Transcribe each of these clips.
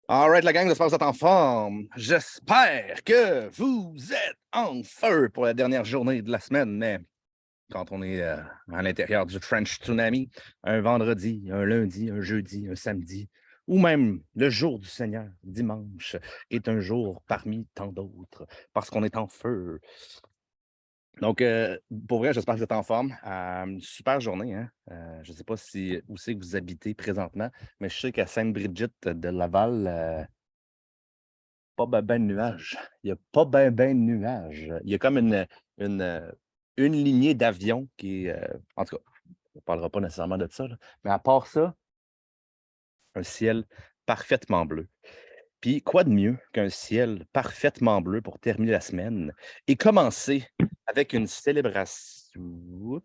All right, la gang, j'espère que vous êtes en forme. J'espère que vous êtes en feu pour la dernière journée de la semaine. Mais quand on est à l'intérieur du French Tsunami, un vendredi, un lundi, un jeudi, un samedi, ou même le jour du Seigneur, dimanche, est un jour parmi tant d'autres, parce qu'on est en feu. Donc, pour vrai, j'espère que vous êtes en forme. Super journée, hein? Je ne sais pas où c'est que vous habitez présentement, mais je sais qu'à Sainte-Brigitte de Laval, pas ben, ben de nuages. Il y a pas ben, ben de nuages. Il y a comme une, euh, une lignée d'avions qui est. En tout cas, on ne parlera pas nécessairement de ça, là. Mais à part ça, un ciel parfaitement bleu. Puis quoi de mieux qu'un ciel parfaitement bleu pour terminer la semaine et commencer avec une célébration.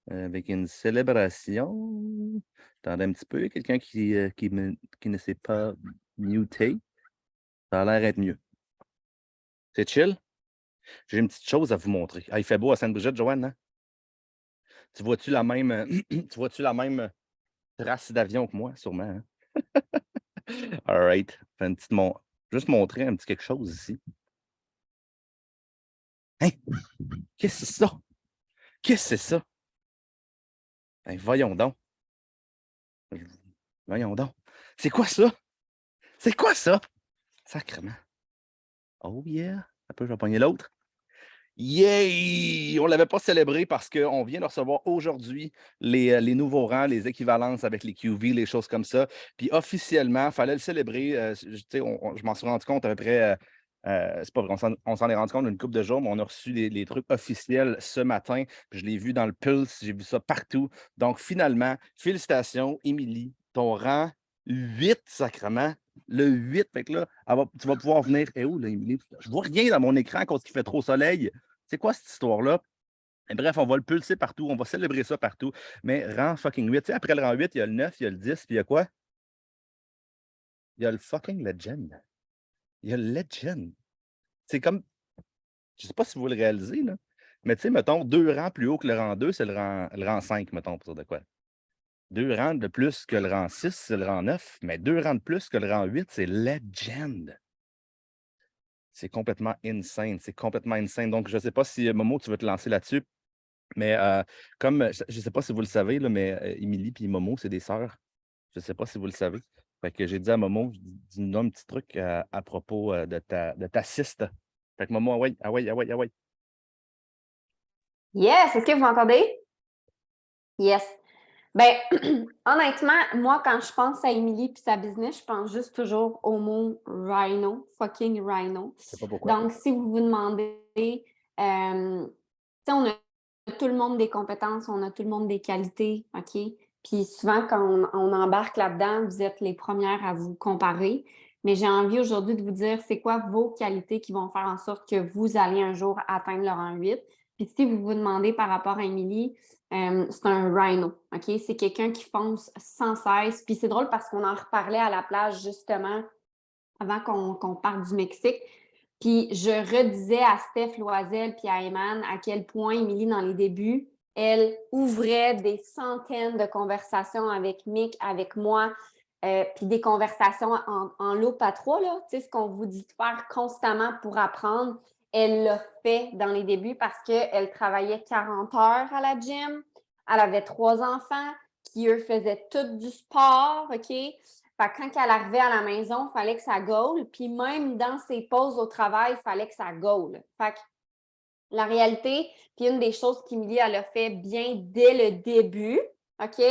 Avec une célébration. Attendez un petit peu, quelqu'un qui ne s'est pas muté. Ça a l'air d'être mieux. C'est chill? J'ai une petite chose à vous montrer. Ah, il fait beau à Sainte-Brigitte, Joanne, hein? Tu vois-tu la même, tu vois-tu la même trace d'avion que moi, sûrement, hein? All right. Fais une petite juste montrer un petit quelque chose ici. Hein? Qu'est-ce que c'est ça? Qu'est-ce que c'est ça? Ben, voyons donc. Voyons donc. C'est quoi ça? C'est quoi ça? Sacrement. Oh yeah. Un peu, je vais pogner l'autre. Yay! On ne l'avait pas célébré parce qu'on vient de recevoir aujourd'hui les nouveaux rangs, les équivalences avec les QV, les choses comme ça. Puis officiellement, il fallait le célébrer. Tu sais, je m'en suis rendu compte à peu près. C'est pas vrai, on s'en est rendu compte une couple de jours, mais on a reçu les trucs officiels ce matin. Puis je l'ai vu dans le Pulse, j'ai vu ça partout. Donc finalement, félicitations, Émilie, ton rang 8 sacrement. Le 8, fait que là, tu vas pouvoir venir. Et où, là, Émilie? Je vois rien dans mon écran à cause qu'il fait trop soleil. C'est quoi cette histoire-là? Et bref, on va le pulser partout, on va célébrer ça partout. Mais rang fucking 8. Tu sais, après le rang 8, il y a le 9, il y a le 10, puis il y a quoi? Il y a le fucking Legend. Il y a le Legend. C'est comme, je sais pas si vous le réalisez, là, mais tu sais, mettons, 2 rangs plus haut que le rang 2, c'est le rang 5, mettons, pour dire de quoi. 2 rangs de plus que le rang 6, c'est le rang 9, mais 2 rangs de plus que le rang 8, c'est Legend. C'est complètement insane. C'est complètement insane. Donc, je ne sais pas si, Momo, tu veux te lancer là-dessus. Mais comme je ne sais pas si vous le savez, là, mais Émilie et Momo, c'est des sœurs. Je ne sais pas si vous le savez. Fait que j'ai dit à Momo, dis-nous un petit truc à propos de ta cyste. Fait que Momo, ah ouais, ah ouais, ah ouais, ah ouais. Yes, est-ce que vous m'entendez? Yes. Ben, honnêtement, moi, quand je pense à Emily et sa business, je pense juste toujours au mot rhino, fucking rhino. Je sais pas pourquoi. Donc, si vous vous demandez, tu sais, on a tout le monde des compétences, on a tout le monde des qualités, OK? Puis souvent, quand on embarque là-dedans, vous êtes les premières à vous comparer. Mais j'ai envie aujourd'hui de vous dire, c'est quoi vos qualités qui vont faire en sorte que vous allez un jour atteindre le rang 8. Puis si vous vous demandez par rapport à Émilie, c'est un rhino, OK? C'est quelqu'un qui fonce sans cesse. Puis c'est drôle parce qu'on en reparlait à la plage justement avant qu'on parte du Mexique. Puis je redisais à Steph Loisel puis à Eman à quel point Émilie, dans les débuts, elle ouvrait des centaines de conversations avec Mick, avec moi, puis des conversations en loop à trois, là, tu sais, ce qu'on vous dit de faire constamment pour apprendre. Elle l'a fait dans les débuts parce qu'elle travaillait 40 heures à la gym. Elle avait 3 enfants qui, eux, faisaient tout du sport, OK? Fait que quand elle arrivait à la maison, il fallait que ça gaule. Puis même dans ses pauses au travail, il fallait que ça gaule. Fait que la réalité, puis une des choses qu'Emilie, elle a fait bien dès le début, OK?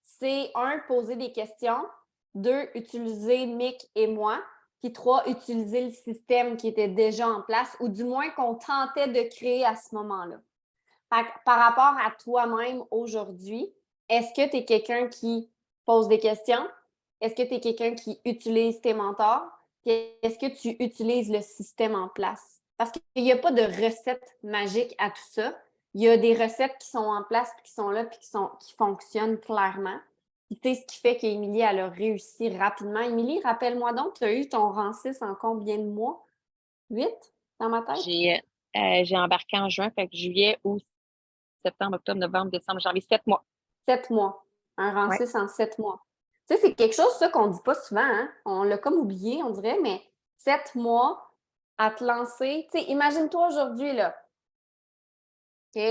C'est un, poser des questions. Deux, utiliser Mick et moi. Puis trois, utiliser le système qui était déjà en place ou du moins qu'on tentait de créer à ce moment-là. Fait que par rapport à toi-même aujourd'hui, est-ce que tu es quelqu'un qui pose des questions? Est-ce que tu es quelqu'un qui utilise tes mentors? Puis est-ce que tu utilises le système en place? Parce qu'il n'y a pas de recette magique à tout ça. Il y a des recettes qui sont en place, puis qui sont là, puis qui fonctionnent clairement. Puis c'est ce qui fait qu'Émilie, elle a réussi rapidement. Émilie, rappelle-moi donc, tu as eu ton rang 6 en combien de mois? 8 dans ma tête? J'ai embarqué en juin, fait que juillet, août, septembre, octobre, novembre, décembre, janvier, 7 mois. 7 mois. Un rang Ouais. 6 en 7 mois. Tu sais, c'est quelque chose, ça, qu'on ne dit pas souvent, hein? On l'a comme oublié, on dirait, mais 7 mois à te lancer. Tu sais, imagine-toi aujourd'hui, là, OK?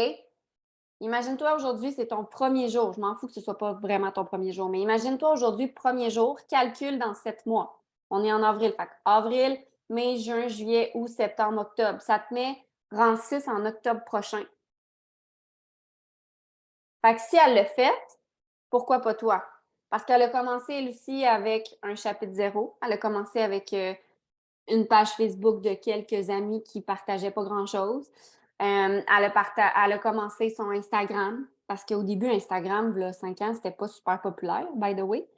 Imagine-toi aujourd'hui, c'est ton premier jour. Je m'en fous que ce ne soit pas vraiment ton premier jour, mais imagine-toi aujourd'hui, premier jour, calcule dans 7 mois. On est en avril. Fait que avril, mai, juin, juillet, août, septembre, octobre. Ça te met rang 6 en octobre prochain. Fait que si elle l'a fait, pourquoi pas toi? Parce qu'elle a commencé, elle aussi, avec un chapitre zéro. Elle a commencé avec une page Facebook de quelques amis qui ne partageaient pas grand-chose. Elle a commencé son Instagram, parce qu'au début, Instagram, il y a 5 ans, c'était pas super populaire, by the way.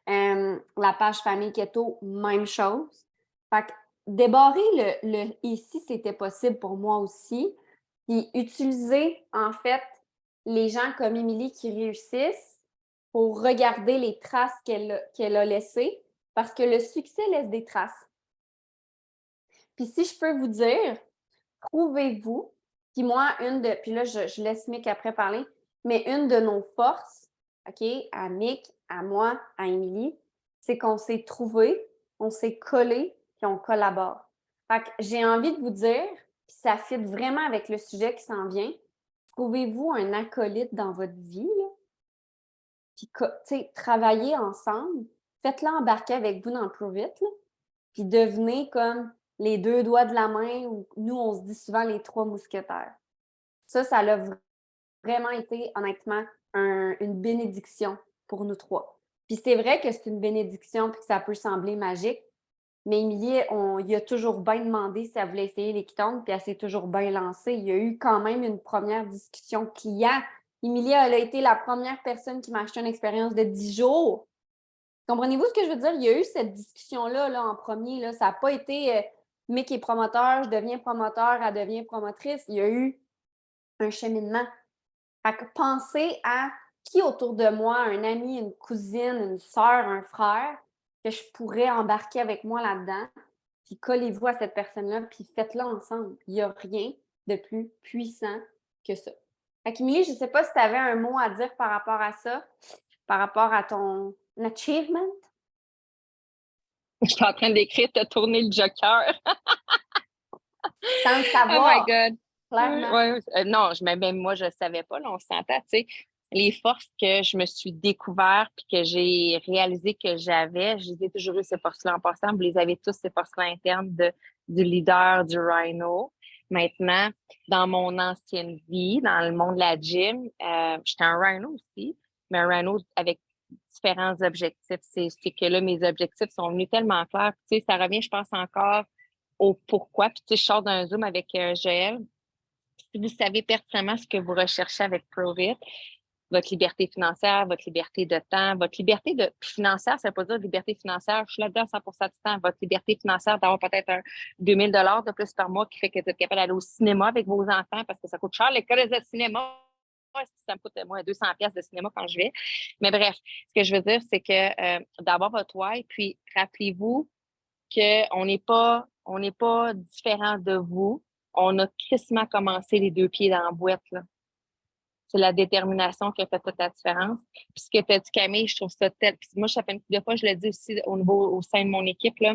La page Famille Keto, même chose. Fait que débarrer le ici, c'était possible pour moi aussi. Puis utiliser, en fait, les gens comme Émilie qui réussissent pour regarder les traces qu'elle a laissées, parce que le succès laisse des traces. Puis si je peux vous dire, trouvez-vous, puis moi, puis là, je laisse Mick après parler, mais une de nos forces, OK, à Mick, à moi, à Émilie, c'est qu'on s'est trouvés, on s'est collés, puis on collabore. Fait que j'ai envie de vous dire, puis ça fit vraiment avec le sujet qui s'en vient, trouvez-vous un acolyte dans votre vie, là, puis, tu sais, travaillez ensemble, faites-le embarquer avec vous dans le Prove It, là, puis devenez comme les 2 doigts de la main, ou nous, on se dit souvent les 3 mousquetaires. Ça a vraiment été, honnêtement, une bénédiction pour nous 3. Puis c'est vrai que c'est une bénédiction puis que ça peut sembler magique, mais Émilie, il a toujours bien demandé si elle voulait essayer les ketones, puis elle s'est toujours bien lancée. Il y a eu quand même une première discussion client. Émilie, elle a été la première personne qui m'a acheté une expérience de 10 jours. Comprenez-vous ce que je veux dire? Il y a eu cette discussion-là là, en premier. Là. Ça n'a pas été Mick est promoteur, je deviens promoteur, elle devient promotrice. Il y a eu un cheminement. Fait que pensez à qui autour de moi, un ami, une cousine, une sœur, un frère, que je pourrais embarquer avec moi là-dedans. Puis collez-vous à cette personne-là, puis faites-le ensemble. Il n'y a rien de plus puissant que ça. Fait qu'Émilie, je ne sais pas si tu avais un mot à dire par rapport à ça, par rapport à ton achievement. Je suis en train d'écrire, te tourner le joker. Sans le Oh my savoir, God. clairement. Ouais. Non, même moi, je ne savais pas, là, on s'entend, tu sais. Les forces que je me suis découvert puis que j'ai réalisé que j'avais, je les ai toujours eu, ces forces-là en passant. Vous les avez tous, ces forces-là internes du leader, du rhino. Maintenant, dans mon ancienne vie, dans le monde de la gym, j'étais un rhino aussi, mais un rhino avec différents objectifs. C'est que là, mes objectifs sont venus tellement clairs. Tu sais, ça revient, je pense, encore au pourquoi. Puis, tu sais, je sors d'un Zoom avec Joël. Si vous savez pertinemment ce que vous recherchez avec Provit, votre liberté financière, votre liberté de temps, votre liberté financière, ça ne veut pas dire liberté financière, je suis là-dedans 100% du temps, votre liberté financière d'avoir peut-être un 2000 $ de plus par mois qui fait que vous êtes capable d'aller au cinéma avec vos enfants parce que ça coûte cher, l'école de cinéma. Moi, ça me coûte, moi, 200 pièces de cinéma quand je vais. Mais bref, ce que je veux dire, c'est que d'avoir votre why, puis rappelez-vous qu'on n'est pas différent de vous. On a crissement commencé les 2 pieds dans la boîte, là. C'est la détermination qui a fait toute la différence. Puis ce que tu as dit, Camille, je trouve ça tel. Puis moi, ça fait une couple de fois, je le dis aussi au sein de mon équipe, là,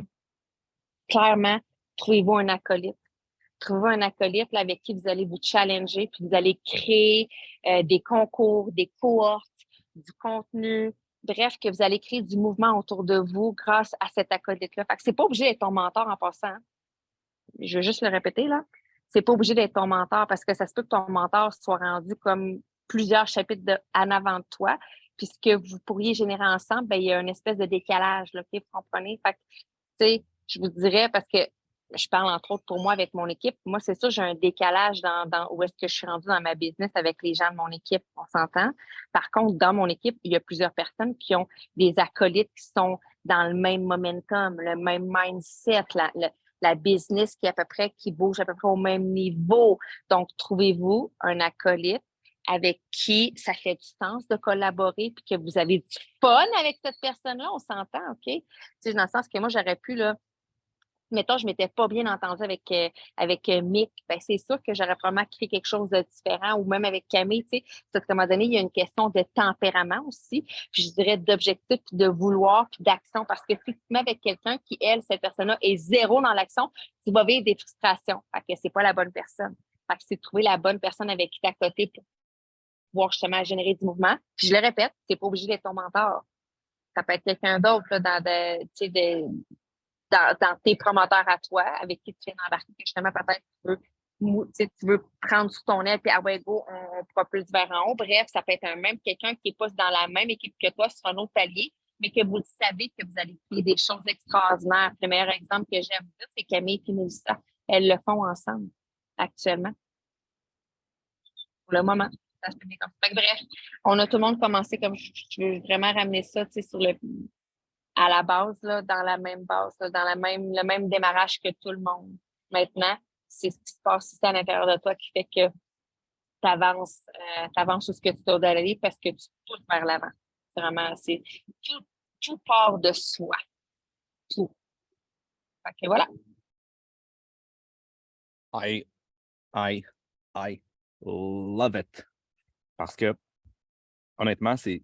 clairement, trouvez-vous un acolyte. Trouvez-vous un acolyte là, avec qui vous allez vous challenger, puis vous allez créer des concours, des cohortes, du contenu. Bref, que vous allez créer du mouvement autour de vous grâce à cet acolyte-là. Fait que c'est pas obligé d'être ton mentor en passant. Hein. Je vais juste le répéter, là. C'est pas obligé d'être ton mentor parce que ça se peut que ton mentor soit rendu comme plusieurs chapitres en avant de toi. Puis ce que vous pourriez générer ensemble, ben, il y a une espèce de décalage, là, vous comprenez? Fait que, tu sais, je vous dirais, parce que je parle entre autres pour moi avec mon équipe. Moi, c'est sûr, j'ai un décalage dans où est-ce que je suis rendue dans ma business avec les gens de mon équipe, on s'entend. Par contre, dans mon équipe, il y a plusieurs personnes qui ont des acolytes qui sont dans le même momentum, le même mindset, la business qui bouge à peu près au même niveau. Donc, trouvez-vous un acolyte avec qui ça fait du sens de collaborer puis que vous avez du fun avec cette personne-là, on s'entend, OK? Tu sais, dans le sens que moi, j'aurais pu, là, mettons, je ne m'étais pas bien entendue avec Mick, ben, c'est sûr que j'aurais probablement créé quelque chose de différent, ou même avec Camille, tu sais. Parce qu'à un moment donné, il y a une question de tempérament aussi, puis je dirais d'objectif, puis de vouloir, puis d'action. Parce que si tu te mets avec quelqu'un qui, elle, cette personne-là, est zéro dans l'action, tu vas vivre des frustrations. Fait que c'est pas la bonne personne. Fait que c'est de trouver la bonne personne avec qui t'es à côté pour pouvoir justement générer du mouvement. Puis je le répète, c'est pas obligé d'être ton mentor. Ça peut être quelqu'un d'autre là, dans tes promoteurs à toi, avec qui tu viens d'embarquer, que justement, peut-être tu veux prendre sous ton aile, puis ah ouais, go, on propulse vers en haut. Bref, ça peut être même quelqu'un qui n'est pas dans la même équipe que toi, sur un autre palier, mais que vous savez que vous allez créer des choses extraordinaires. Le meilleur exemple que j'ai à vous dire, c'est Camille et Mélissa. Elles le font ensemble, actuellement, pour le moment. Ça se fait bien comme ça. Fait que bref, on a tout le monde commencé comme je veux vraiment ramener ça, tu sais, à la base, là, dans la même base, là, dans le même démarrage que tout le monde. Maintenant, c'est ce qui se passe ici à l'intérieur de toi qui fait que tu avances sur ce que tu dois aller parce que tu pousses vers l'avant. C'est vraiment, tout part de soi. Tout. Fait que voilà. I love it. Parce que, honnêtement, c'est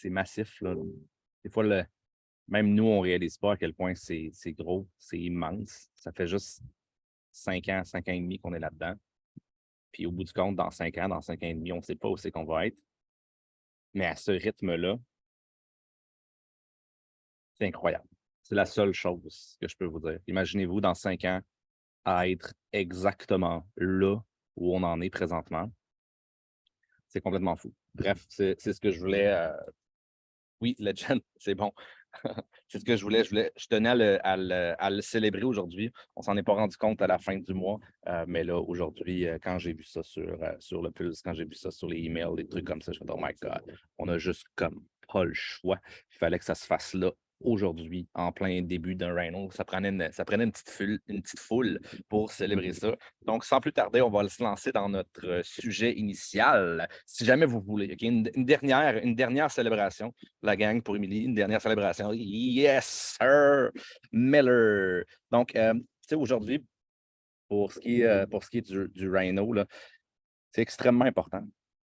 massif, là. Des fois, même nous, on ne réalise pas à quel point c'est gros, c'est immense. Ça fait juste 5 ans et demi qu'on est là-dedans. Puis au bout du compte, dans 5 ans et demi, on ne sait pas où c'est qu'on va être. Mais à ce rythme-là, c'est incroyable. C'est la seule chose que je peux vous dire. Imaginez-vous, dans 5 ans, à être exactement là où on en est présentement. C'est complètement fou. Bref, c'est ce que je voulais. Oui, Legend, c'est bon. C'est ce que je voulais. Je tenais à le célébrer aujourd'hui. On s'en est pas rendu compte à la fin du mois. Mais là, aujourd'hui, quand j'ai vu ça sur le Pulse, quand j'ai vu ça sur les emails, des trucs comme ça, je me suis dit, oh my God, on a juste comme pas le choix. Il fallait que ça se fasse là aujourd'hui, en plein début d'un Rhino. Ça prenait une petite foule pour célébrer ça. Donc, sans plus tarder, on va se lancer dans notre sujet initial. Si jamais vous voulez, OK? Une dernière célébration, la gang, pour Émilie, une dernière célébration. Yes, sir! Miller. Donc, tu sais, aujourd'hui, pour ce qui est du Rhino, là, c'est extrêmement important.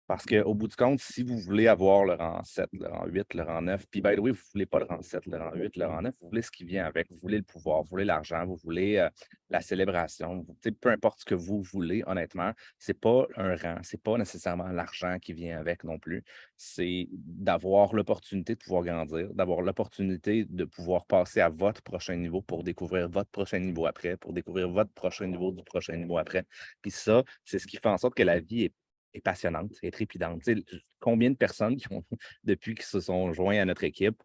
Parce qu'au bout du compte, si vous voulez avoir le rang 7, le rang 8, le rang 9, puis by the way, vous ne voulez pas le rang 7, le rang 8, le rang 9, vous voulez ce qui vient avec, vous voulez le pouvoir, vous voulez l'argent, vous voulez la célébration, peu importe ce que vous voulez, honnêtement, ce n'est pas un rang, ce n'est pas nécessairement l'argent qui vient avec non plus, c'est d'avoir l'opportunité de pouvoir grandir, d'avoir l'opportunité de pouvoir passer à votre prochain niveau pour découvrir votre prochain niveau après, pour découvrir votre prochain niveau du prochain niveau après. Puis ça, c'est ce qui fait en sorte que la vie est passionnante, est trépidante. Tu sais, combien de personnes qui ont, depuis qu'ils se sont joints à notre équipe,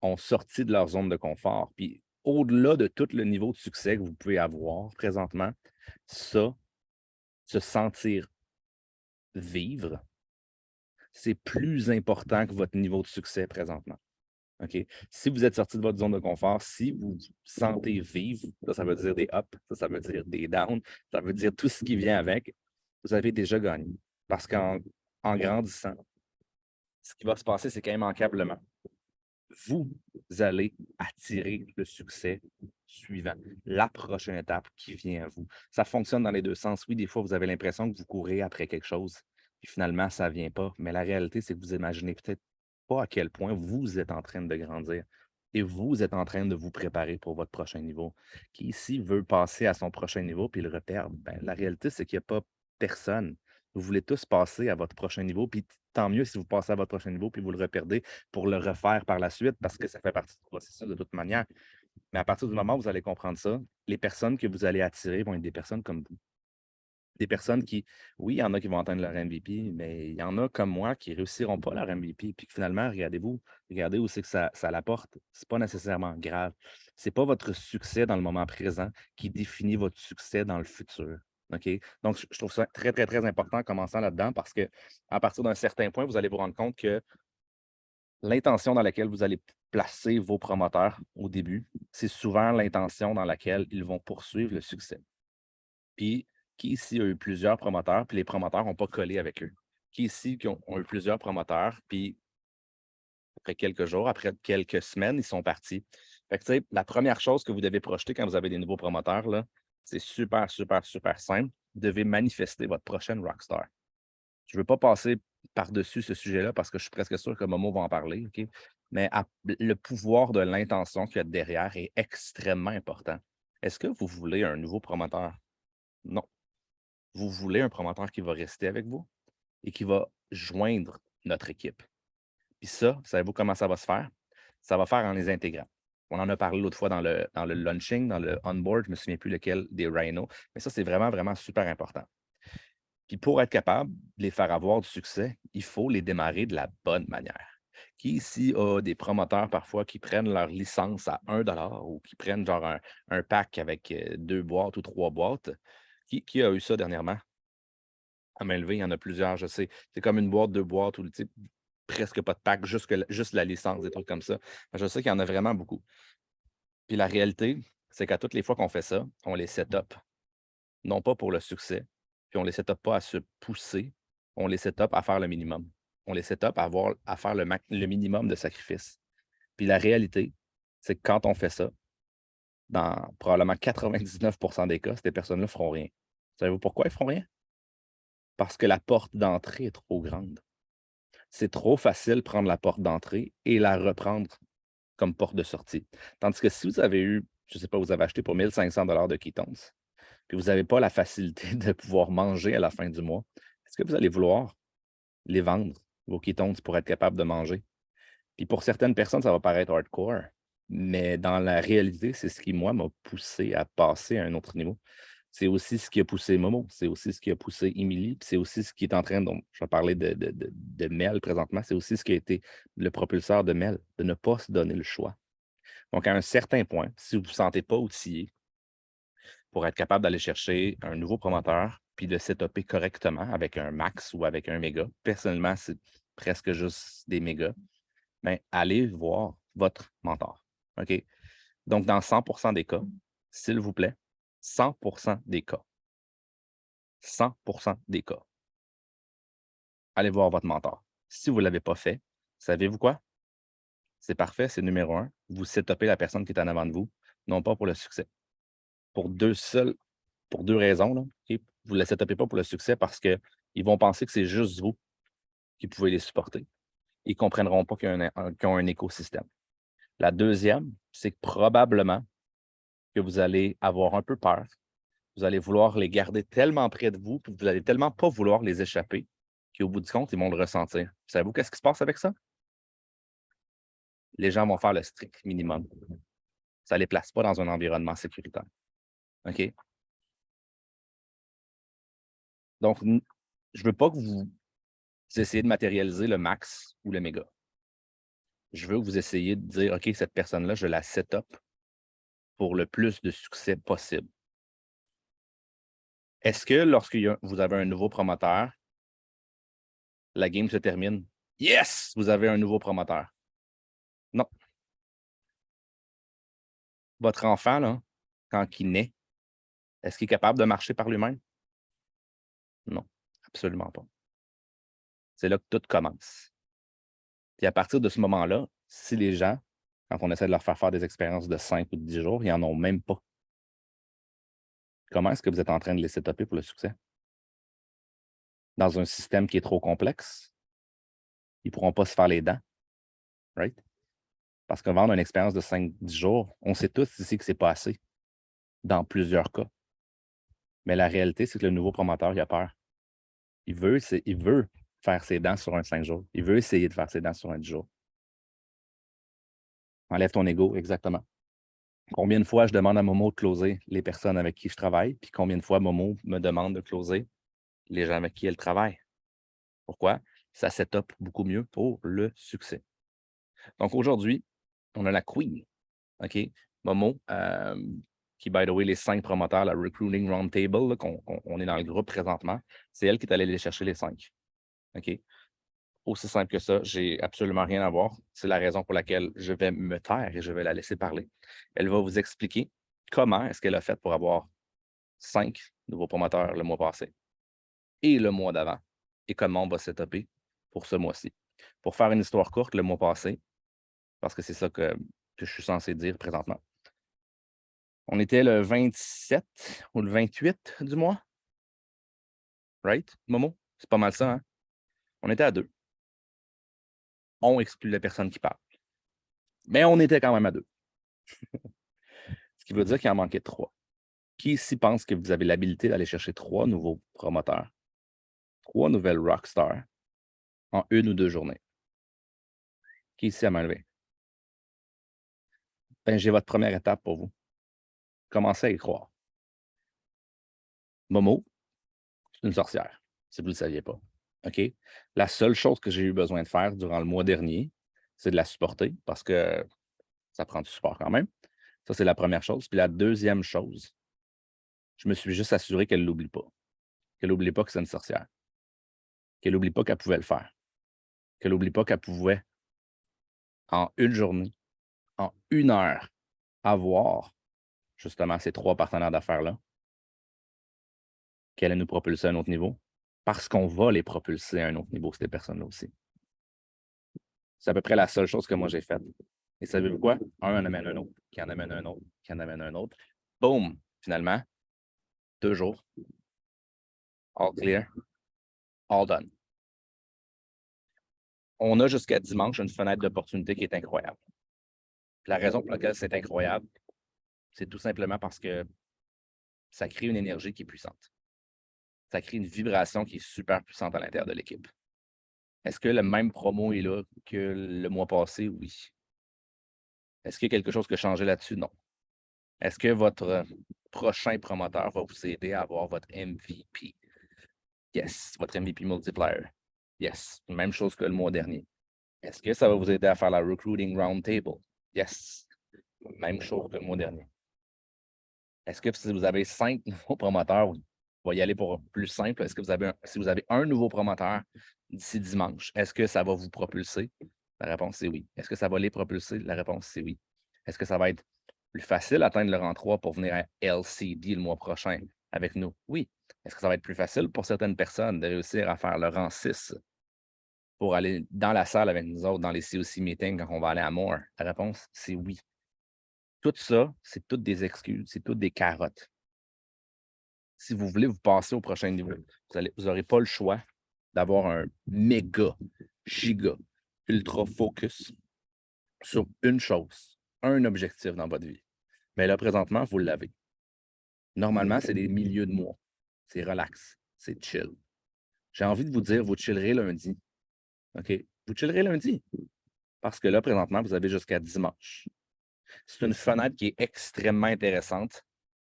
ont sorti de leur zone de confort? Puis au-delà de tout le niveau de succès que vous pouvez avoir présentement, ça, se sentir vivre, c'est plus important que votre niveau de succès présentement. OK? Si vous êtes sorti de votre zone de confort, si vous vous sentez vivre, ça veut dire des ups, ça veut dire des downs, ça veut dire tout ce qui vient avec, vous avez déjà gagné. Parce qu'en grandissant, ce qui va se passer, c'est qu'immanquablement, vous allez attirer le succès suivant, la prochaine étape qui vient à vous. Ça fonctionne dans les deux sens. Oui, des fois, vous avez l'impression que vous courez après quelque chose, puis finalement, ça ne vient pas. Mais la réalité, c'est que vous imaginez peut-être pas à quel point vous êtes en train de grandir et vous êtes en train de vous préparer pour votre prochain niveau. Qui ici veut passer à son prochain niveau puis le repère? Ben, la réalité, c'est qu'il n'y a pas personne. Vous voulez tous passer à votre prochain niveau, puis tant mieux si vous passez à votre prochain niveau puis vous le reperdez pour le refaire par la suite parce que ça fait partie du processus de toute manière. Mais à partir du moment où vous allez comprendre ça, les personnes que vous allez attirer vont être des personnes comme vous. Des personnes qui, oui, il y en a qui vont atteindre leur MVP, mais il y en a comme moi qui ne réussiront pas leur MVP. Puis finalement, regardez où c'est que ça l'apporte. Ce n'est pas nécessairement grave. Ce n'est pas votre succès dans le moment présent qui définit votre succès dans le futur. OK? Donc, je trouve ça très, très, très important en commençant là-dedans parce qu'à partir d'un certain point, vous allez vous rendre compte que l'intention dans laquelle vous allez placer vos promoteurs au début, c'est souvent l'intention dans laquelle ils vont poursuivre le succès. Puis, qui ici a eu plusieurs promoteurs, puis les promoteurs n'ont pas collé avec eux? Qui ici ont eu plusieurs promoteurs, puis après quelques jours, après quelques semaines, ils sont partis. Fait que, tu sais, la première chose que vous devez projeter quand vous avez des nouveaux promoteurs, là, c'est super, super, super simple. Vous devez manifester votre prochaine rockstar. Je ne veux pas passer par-dessus ce sujet-là parce que je suis presque sûr que Momo va en parler, OK? Mais le pouvoir de l'intention qu'il y a derrière est extrêmement important. Est-ce que vous voulez un nouveau promoteur? Non. Vous voulez un promoteur qui va rester avec vous et qui va joindre notre équipe. Puis ça, savez-vous comment ça va se faire? Ça va faire en les intégrant. On en a parlé l'autre fois dans le launching, dans le onboard, je ne me souviens plus lequel des Rhino, mais ça, c'est vraiment, vraiment super important. Puis pour être capable de les faire avoir du succès, il faut les démarrer de la bonne manière. Qui ici a des promoteurs parfois qui prennent leur licence à 1 $ ou qui prennent genre un pack avec 2 boîtes ou 3 boîtes? Qui a eu ça dernièrement? À main levée, il y en a plusieurs, je sais. C'est comme une boîte, 2 boîtes ou le type presque pas de pack, juste la licence, des trucs comme ça. Je sais qu'il y en a vraiment beaucoup. Puis la réalité, c'est qu'à toutes les fois qu'on fait ça, on les set up, non pas pour le succès, puis on les set up pas à se pousser, on les set up à faire le minimum. On les set up à faire le minimum de sacrifices. Puis la réalité, c'est que quand on fait ça, dans probablement 99 des cas, ces personnes-là ne feront rien. Savez-vous pourquoi ils ne feront rien? Parce que la porte d'entrée est trop grande. C'est trop facile de prendre la porte d'entrée et la reprendre comme porte de sortie. Tandis que si vous avez eu, je ne sais pas, vous avez acheté pour 1 500 de Ketones, puis vous n'avez pas la facilité de pouvoir manger à la fin du mois, est-ce que vous allez vouloir les vendre, vos Ketones, pour être capable de manger? Puis pour certaines personnes, ça va paraître hardcore, mais dans la réalité, c'est ce qui, moi, m'a poussé à passer à un autre niveau. C'est aussi ce qui a poussé Momo, c'est aussi ce qui a poussé Émilie, puis c'est aussi ce qui est en train, donc je vais parler de Mel présentement, c'est aussi ce qui a été le propulseur de Mel, de ne pas se donner le choix. Donc, à un certain point, si vous ne vous sentez pas outillé pour être capable d'aller chercher un nouveau promoteur, puis de setuper correctement avec un max ou avec un méga, personnellement, c'est presque juste des mégas, bien, allez voir votre mentor. OK? Donc, dans 100 des cas, s'il vous plaît, 100 des cas, 100 des cas, allez voir votre mentor. Si vous ne l'avez pas fait, savez-vous quoi? C'est parfait, c'est numéro 1. Vous setupez la personne qui est en avant de vous, non pas pour le succès. Pour deux raisons. Là, OK? Vous ne la setupez pas pour le succès parce qu'ils vont penser que c'est juste vous qui pouvez les supporter. Ils ne comprendront pas qu'ils ont un écosystème. La deuxième, c'est que probablement que vous allez avoir un peu peur. Vous allez vouloir les garder tellement près de vous, puis vous n'allez tellement pas vouloir les échapper, qu'au bout du compte, ils vont le ressentir. Savez-vous qu'est-ce qui se passe avec ça? Les gens vont faire le strict minimum. Ça ne les place pas dans un environnement sécuritaire. OK? Donc, je ne veux pas que vous essayez de matérialiser le max ou le méga. Je veux que vous essayiez de dire, OK, cette personne-là, je la set up pour le plus de succès possible. Est-ce que lorsque vous avez un nouveau promoteur, la game se termine? Yes! Vous avez un nouveau promoteur. Non. Votre enfant, là, quand il naît, est-ce qu'il est capable de marcher par lui-même? Non, absolument pas. C'est là que tout commence. Puis à partir de ce moment-là, si les gens, quand on essaie de leur faire des expériences de 5 ou de 10 jours, ils n'en ont même pas. Comment est-ce que vous êtes en train de les setuper pour le succès? Dans un système qui est trop complexe, ils ne pourront pas se faire les dents, right? Parce que vendre une expérience de 5-10 jours, on sait tous ici que ce n'est pas assez, dans plusieurs cas. Mais la réalité, c'est que le nouveau promoteur, il a peur. Il veut faire ses dents sur un 5 jours. Il veut essayer de faire ses dents sur un 10 jours. Enlève ton ego, exactement. Combien de fois je demande à Momo de closer les personnes avec qui je travaille, puis combien de fois Momo me demande de closer les gens avec qui elle travaille. Pourquoi? Ça set up beaucoup mieux pour le succès. Donc aujourd'hui, on a la queen, OK? Momo, qui, by the way, les 5 promoteurs, la Recruiting Roundtable, là, on est dans le groupe présentement, c'est elle qui est allée les chercher les 5. OK? Aussi simple que ça, j'ai absolument rien à voir. C'est la raison pour laquelle je vais me taire et je vais la laisser parler. Elle va vous expliquer comment est-ce qu'elle a fait pour avoir 5 nouveaux promoteurs le mois passé et le mois d'avant et comment on va setuper pour ce mois-ci. Pour faire une histoire courte, le mois passé, parce que c'est ça que que je suis censé dire présentement. On était le 27 ou le 28 du mois. Right, Momo? C'est pas mal ça, hein? On était à 2. On exclut la personne qui parle. Mais on était quand même à 2. Ce qui veut dire qu'il en manquait 3. Qui ici pense que vous avez l'habilité d'aller chercher 3 nouveaux promoteurs, 3 nouvelles rockstars en 1 ou 2 journées? Qui ici a main levée? Ben, j'ai votre première étape pour vous. Commencez à y croire. Momo, c'est une sorcière, si vous ne le saviez pas. OK? La seule chose que j'ai eu besoin de faire durant le mois dernier, c'est de la supporter parce que ça prend du support quand même. Ça, c'est la première chose. Puis la deuxième chose, je me suis juste assuré qu'elle ne l'oublie pas. Qu'elle n'oublie pas que c'est une sorcière. Qu'elle n'oublie pas qu'elle pouvait le faire. Qu'elle n'oublie pas qu'elle pouvait, en 1 journée, en 1 heure, avoir justement ces 3 partenaires d'affaires-là, qu'elle allait nous propulser à un autre niveau. Parce qu'on va les propulser à un autre niveau, ces personnes-là aussi. C'est à peu près la seule chose que moi j'ai faite. Et savez-vous quoi? Un en amène un autre, qui en amène un autre, qui en amène un autre. Boum! Finalement, 2 jours. All clear. All done. On a jusqu'à dimanche une fenêtre d'opportunité qui est incroyable. La raison pour laquelle c'est incroyable, c'est tout simplement parce que ça crée une énergie qui est puissante. Ça crée une vibration qui est super puissante à l'intérieur de l'équipe. Est-ce que le même promo est là que le mois passé? Oui. Est-ce qu'il y a quelque chose qui a changé là-dessus? Non. Est-ce que votre prochain promoteur va vous aider à avoir votre MVP? Yes. Votre MVP multiplier? Yes. Même chose que le mois dernier. Est-ce que ça va vous aider à faire la recruiting roundtable? Yes. Même chose que le mois dernier. Est-ce que si vous avez 5 nouveaux promoteurs, on va y aller pour plus simple. Est-ce que si vous avez un nouveau promoteur d'ici dimanche, est-ce que ça va vous propulser? La réponse, c'est oui. Est-ce que ça va les propulser? La réponse, c'est oui. Est-ce que ça va être plus facile d'atteindre le rang 3 pour venir à LCD le mois prochain avec nous? Oui. Est-ce que ça va être plus facile pour certaines personnes de réussir à faire le rang 6 pour aller dans la salle avec nous autres dans les COC meetings quand on va aller à More? La réponse, c'est oui. Tout ça, c'est toutes des excuses, c'est toutes des carottes. Si vous voulez vous passer au prochain niveau, vous n'aurez pas le choix d'avoir un méga, giga, ultra focus sur une chose, un objectif dans votre vie. Mais là, présentement, vous l'avez. Normalement, c'est des milieux de mois. C'est relax, c'est chill. J'ai envie de vous dire, vous chillerez lundi. OK? Vous chillerez lundi. Parce que là, présentement, vous avez jusqu'à dimanche. C'est une fenêtre qui est extrêmement intéressante.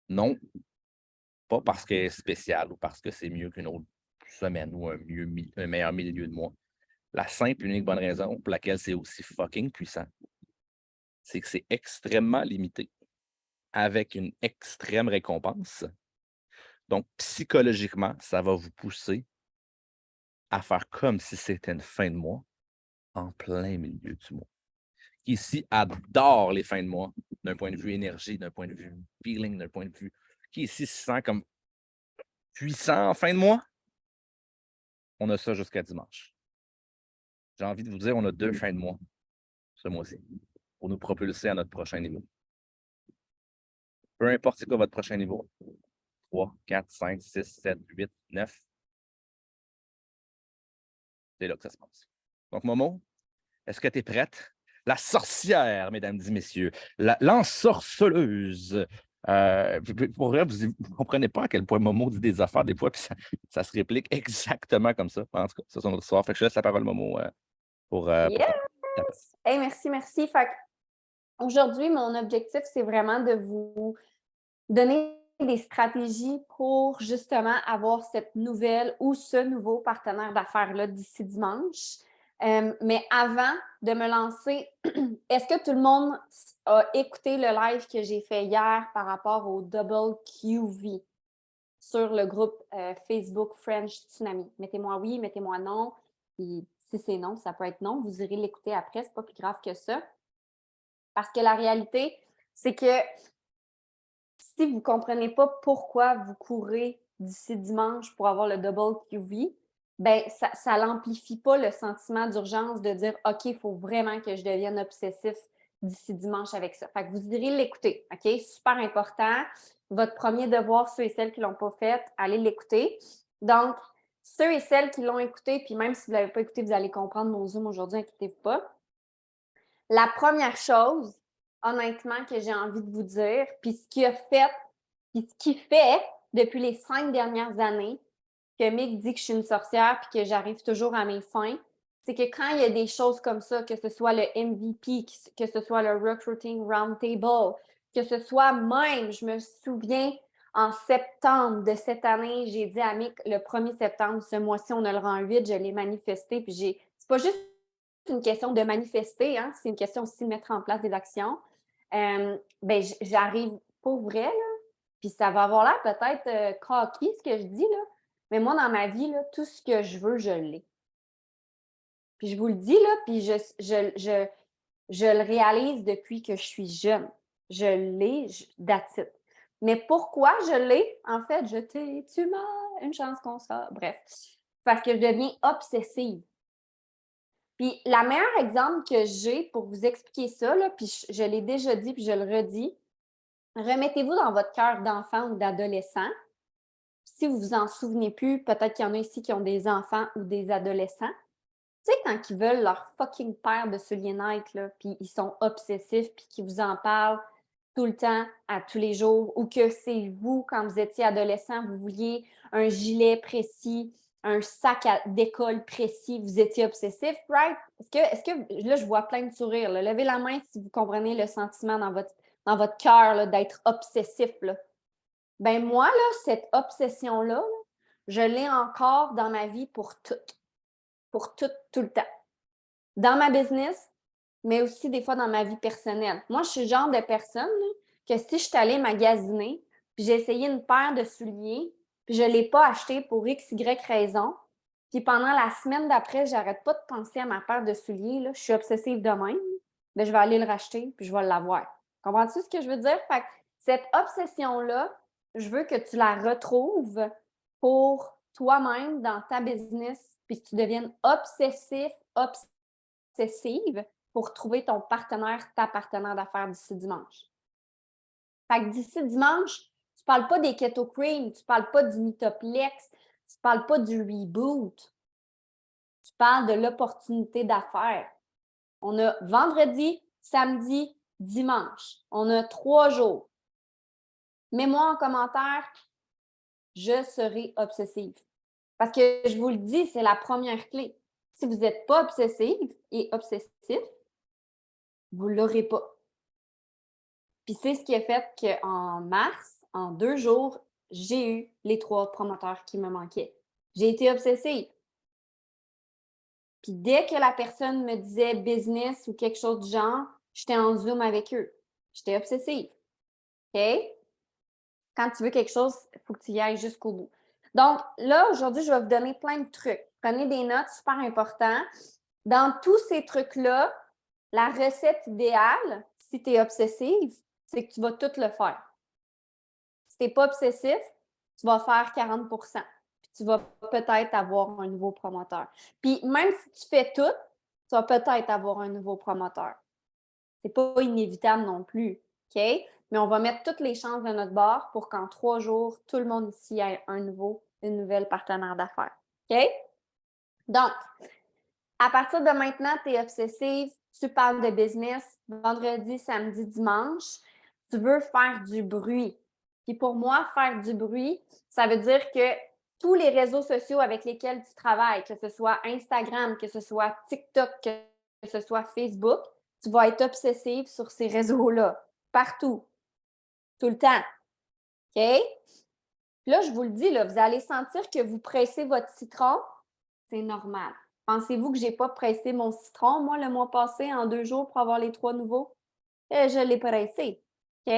Non, pas parce qu'elle est spéciale ou parce que c'est mieux qu'une autre semaine ou un meilleur milieu de mois. La simple et unique bonne raison pour laquelle c'est aussi fucking puissant, c'est que c'est extrêmement limité avec une extrême récompense. Donc, psychologiquement, ça va vous pousser à faire comme si c'était une fin de mois en plein milieu du mois. Qui ici adore les fins de mois d'un point de vue énergie, d'un point de vue feeling, d'un point de vue. Qui ici se sent comme puissant en fin de mois? On a ça jusqu'à dimanche. J'ai envie de vous dire, on a 2 fins de mois ce mois-ci pour nous propulser à notre prochain niveau. Peu importe c'est quoi votre prochain niveau. 3, 4, 5, 6, 7, 8, 9. C'est là que ça se passe. Donc, Momo, est-ce que tu es prête? La sorcière, mesdames et messieurs, l'ensorceleuse. Pour vrai, vous ne comprenez pas à quel point Momo dit des affaires des fois, puis ça se réplique exactement comme ça. En tout cas, ça, c'est notre histoire. Fait que je laisse la parole, Momo, pour Yes! Hey, merci. Fait aujourd'hui, mon objectif, c'est vraiment de vous donner des stratégies pour justement avoir cette nouvelle ou ce nouveau partenaire d'affaires-là d'ici dimanche. Mais avant de me lancer, est-ce que tout le monde a écouté le live que j'ai fait hier par rapport au Double QV sur le groupe Facebook French Tsunami? Mettez-moi oui, mettez-moi non. Puis si c'est non, ça peut être non. Vous irez l'écouter après, c'est pas plus grave que ça. Parce que la réalité, c'est que si vous ne comprenez pas pourquoi vous courez d'ici dimanche pour avoir le double QV, ben ça n'amplifie pas le sentiment d'urgence de dire « OK, il faut vraiment que je devienne obsessif d'ici dimanche avec ça. Fait que vous irez l'écouter, OK? Super important. Votre premier devoir, ceux et celles qui ne l'ont pas fait, allez l'écouter. Donc, ceux et celles qui l'ont écouté, puis même si vous ne l'avez pas écouté, vous allez comprendre mon Zoom aujourd'hui, inquiétez-vous pas. La première chose, honnêtement, que j'ai envie de vous dire, puis ce qui fait depuis les 5 dernières années que Mick dit que je suis une sorcière puis que j'arrive toujours à mes fins, c'est que quand il y a des choses comme ça, que ce soit le MVP, que ce soit le Recruiting Roundtable, que ce soit même, je me souviens, en septembre de cette année, j'ai dit à Mick, le 1er septembre, ce mois-ci, on a le rang 8, je l'ai manifesté, puis c'est pas juste une question de manifester, hein, c'est une question aussi de mettre en place des actions. Ben, j'arrive pour vrai, là, puis ça va avoir l'air peut-être cocky, ce que je dis, là, mais moi, dans ma vie, là, tout ce que je veux, je l'ai. Puis je vous le dis, là, puis je le réalise depuis que je suis jeune. Je l'ai, that's it. Mais pourquoi je l'ai? En fait, tu m'as une chance qu'on sort. Bref, parce que je deviens obsessive. Puis la meilleure exemple que j'ai pour vous expliquer ça, là, puis je l'ai déjà dit, puis je le redis, remettez-vous dans votre cœur d'enfant ou d'adolescent. Si vous vous en souvenez plus, peut-être qu'il y en a ici qui ont des enfants ou des adolescents. Tu sais, quand ils veulent leur fucking paire de souliers Nike, là, puis ils sont obsessifs, puis qu'ils vous en parlent tout le temps, à tous les jours, ou que c'est vous, quand vous étiez adolescent, vous vouliez un gilet précis, un sac d'école précis, vous étiez obsessif, right? Est-ce que là, je vois plein de sourires, là. Levez la main si vous comprenez le sentiment dans votre cœur là, d'être obsessif, là. Ben moi, là, cette obsession-là, là, je l'ai encore dans ma vie pour tout, tout le temps. Dans ma business, mais aussi des fois dans ma vie personnelle. Moi, je suis le genre de personne là, que si je suis allée magasiner, puis j'ai essayé une paire de souliers, puis je ne l'ai pas acheté pour X, Y raison, puis pendant la semaine d'après, j'arrête pas de penser à ma paire de souliers, là, je suis obsessive de même, bien, je vais aller le racheter, puis je vais l'avoir. Comprends-tu ce que je veux dire? Fait que cette obsession-là, je veux que tu la retrouves pour toi-même dans ta business, puis que tu deviennes obsessive pour trouver ton partenaire, ta partenaire d'affaires d'ici dimanche. Fait que d'ici dimanche, tu ne parles pas des Keto Cream, tu ne parles pas du Mitoplex, tu ne parles pas du Reboot. Tu parles de l'opportunité d'affaires. On a vendredi, samedi, dimanche. On a 3 jours. Mets-moi en commentaire, je serai obsessive. Parce que je vous le dis, c'est la première clé. Si vous n'êtes pas obsessive et obsessif, vous ne l'aurez pas. Puis c'est ce qui a fait qu'en mars, en 2 jours, j'ai eu les 3 promoteurs qui me manquaient. J'ai été obsessive. Puis dès que la personne me disait business ou quelque chose du genre, j'étais en Zoom avec eux. J'étais obsessive. OK? Quand tu veux quelque chose, il faut que tu y ailles jusqu'au bout. Donc là, aujourd'hui, je vais vous donner plein de trucs. Prenez des notes, super important. Dans tous ces trucs-là, la recette idéale, si tu es obsessive, c'est que tu vas tout le faire. Si tu n'es pas obsessif, tu vas faire 40 puis tu vas peut-être avoir un nouveau promoteur. Puis même si tu fais tout, tu vas peut-être avoir un nouveau promoteur. Ce n'est pas inévitable non plus, OK? Mais on va mettre toutes les chances de notre bord pour qu'en 3 jours, tout le monde ici ait une nouvelle partenaire d'affaires, OK? Donc, à partir de maintenant, tu es obsessive, tu parles de business, vendredi, samedi, dimanche, tu veux faire du bruit. Puis pour moi, faire du bruit, ça veut dire que tous les réseaux sociaux avec lesquels tu travailles, que ce soit Instagram, que ce soit TikTok, que ce soit Facebook, tu vas être obsessive sur ces réseaux-là, partout, tout le temps. OK? Puis là, je vous le dis, là, vous allez sentir que vous pressez votre citron, c'est normal. Pensez-vous que je n'ai pas pressé mon citron, moi, le mois passé, en 2 jours pour avoir les 3 nouveaux? Je l'ai pressé. OK?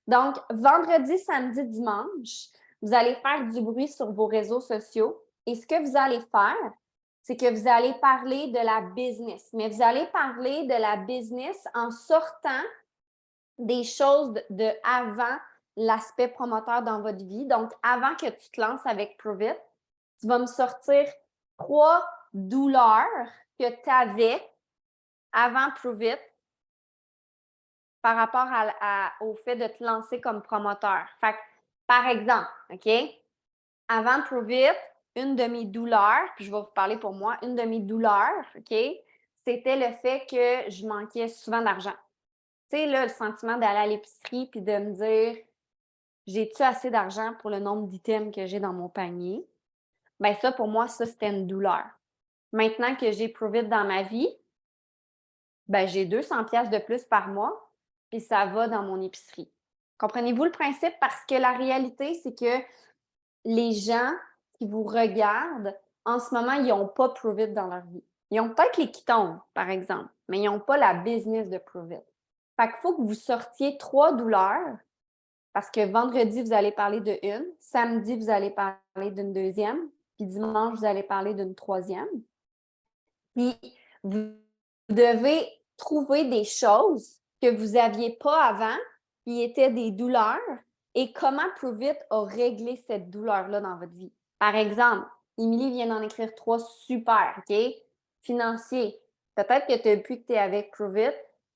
Donc, vendredi, samedi, dimanche, vous allez faire du bruit sur vos réseaux sociaux. Et ce que vous allez faire, c'est que vous allez parler de la business. Mais vous allez parler de la business en sortant des choses de avant l'aspect promoteur dans votre vie. Donc, avant que tu te lances avec Prove It, tu vas me sortir 3 douleurs que tu avais avant Prove It par rapport au fait de te lancer comme promoteur. Fait que, par exemple, OK, avant Prove It, une de mes douleurs, puis je vais vous parler pour moi, une de mes douleurs, OK, c'était le fait que je manquais souvent d'argent. Tu sais, là, le sentiment d'aller à l'épicerie puis de me dire, j'ai-tu assez d'argent pour le nombre d'items que j'ai dans mon panier? Bien, ça, pour moi, ça, c'était une douleur. Maintenant que j'ai Prove It dans ma vie, ben, j'ai 200 pièces de plus par mois, puis ça va dans mon épicerie. Comprenez-vous le principe? Parce que la réalité, c'est que les gens qui vous regardent, en ce moment, ils n'ont pas Prove It dans leur vie. Ils ont peut-être les Quittons, par exemple, mais ils n'ont pas la business de Prove It. Fait qu'il faut que vous sortiez 3 douleurs, parce que vendredi, vous allez parler de une, samedi, vous allez parler d'une deuxième, puis dimanche, vous allez parler d'une troisième. Puis, vous devez trouver des choses que vous n'aviez pas avant, qui étaient des douleurs, et comment Prove It a réglé cette douleur-là dans votre vie. Par exemple, Émilie vient d'en écrire 3 super, OK? Financier. Peut-être que depuis que tu es avec Prove It,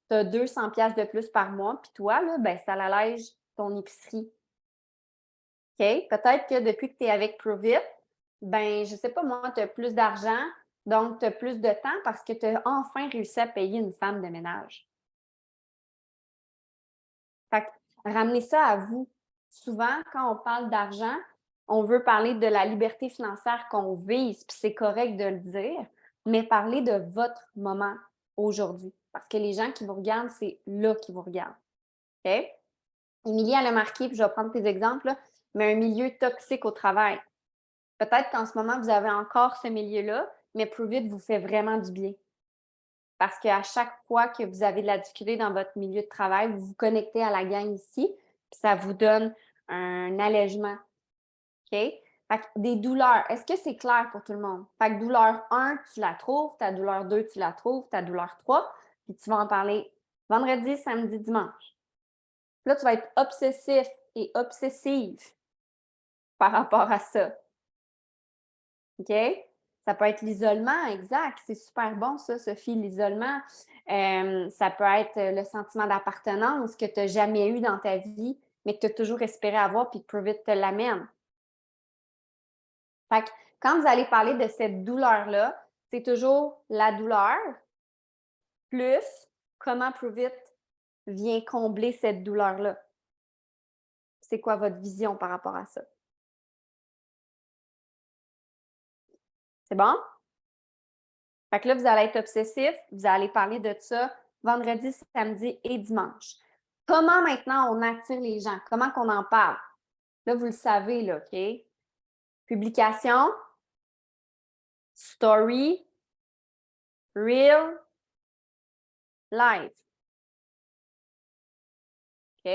tu as 200 pièces de plus par mois, puis toi, là, ben, ça allège ton épicerie. OK? Peut-être que depuis que tu es avec Prove It, ben, je sais pas moi, tu as plus d'argent, donc tu as plus de temps parce que tu as enfin réussi à payer une femme de ménage. Fait que ramenez ça à vous. Souvent, quand on parle d'argent, on veut parler de la liberté financière qu'on vise, puis c'est correct de le dire, mais parlez de votre moment aujourd'hui. Parce que les gens qui vous regardent, c'est là qu'ils vous regardent. OK? Émilie, elle a marqué, puis je vais prendre tes exemples, là, mais un milieu toxique au travail. Peut-être qu'en ce moment, vous avez encore ce milieu-là, mais Prove It vous fait vraiment du bien. Parce qu'à chaque fois que vous avez de la difficulté dans votre milieu de travail, vous vous connectez à la gang ici, puis ça vous donne un allègement. OK? Fait que des douleurs, est-ce que c'est clair pour tout le monde? Fait que douleur 1, tu la trouves, ta douleur 2, tu la trouves, ta douleur 3, puis tu vas en parler vendredi, samedi, dimanche. Là, tu vas être obsessif et obsessive par rapport à ça. OK? Ça peut être l'isolement, exact. C'est super bon, ça, Sophie, l'isolement. Ça peut être le sentiment d'appartenance que tu n'as jamais eu dans ta vie, mais que tu as toujours espéré avoir, puis que Prove It te l'amène. Fait que quand vous allez parler de cette douleur-là, c'est toujours la douleur plus comment Prove It vient combler cette douleur-là. C'est quoi votre vision par rapport à ça? C'est bon? Fait que là, vous allez être obsessif, vous allez parler de ça vendredi, samedi et dimanche. Comment maintenant on attire les gens? Comment qu'on en parle? Là, vous le savez, là, OK? Publication, story, reel, live. OK?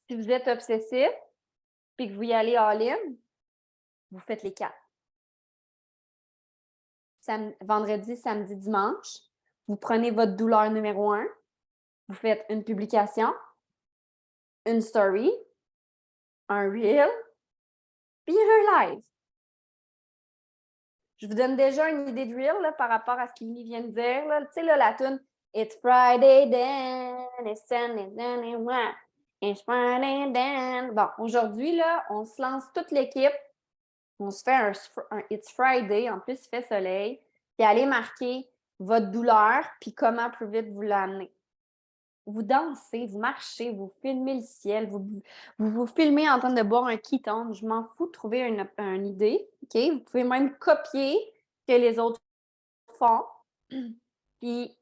Si vous êtes obsessif puis que vous y allez all-in, vous faites les 4. Vendredi, samedi, dimanche, vous prenez votre douleur numéro 1, vous faites une publication, une story, un reel, puis un live. Je vous donne déjà une idée de reel là, par rapport à ce qu'il vient de dire. Là. Tu sais, là, la tune It's Friday then, it's Sunday then, it's Friday then. Bon, aujourd'hui, là, on se lance toute l'équipe. On se fait un It's Friday. En plus, il fait soleil. Puis allez marquer votre douleur, puis comment plus vite vous l'amener. Vous dansez, vous marchez, vous filmez le ciel, vous filmez en train de boire un Keystone. Je m'en fous de trouver une idée. OK? Vous pouvez même copier ce que les autres font. Puis,